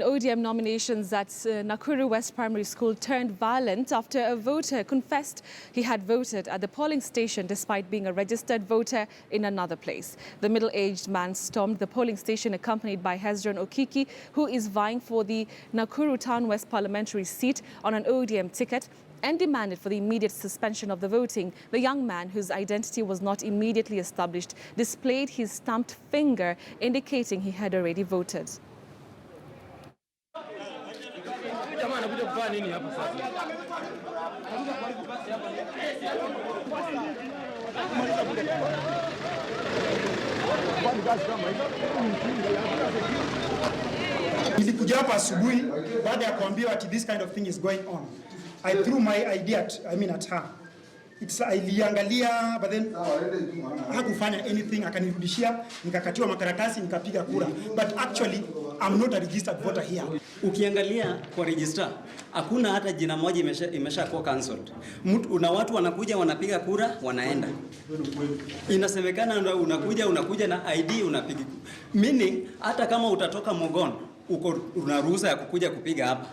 ODM nominations at Nakuru West Primary School turned violent after a voter confessed he had voted at the polling station despite being a registered voter in another place. The middle-aged man stormed the polling station accompanied by Hezron Okiki, who is vying for the Nakuru Town West parliamentary seat on an ODM ticket, and demanded for the immediate suspension of the voting. The young man, whose identity was not immediately established, displayed his stamped finger indicating he had already voted. Nilikuja hapa asubuhi baada ya kuambiwa ati this kind of thing is going on. I threw my idea at her. Iliangalia but then hakufanya anything, akanirudishia, nikakatiwa makaratasi, nikapiga kura. But actually I'm not a registered voter here. Ukiangalia kwa register hakuna hata jina moja imeshakuwa cancelled. Una watu wanakuja wanapiga kura wanaenda. Inasemekana unakuja na ID unapiga. Meaning hata kama utatoka Mogon una ruhusa ya kukuja kupiga hapa.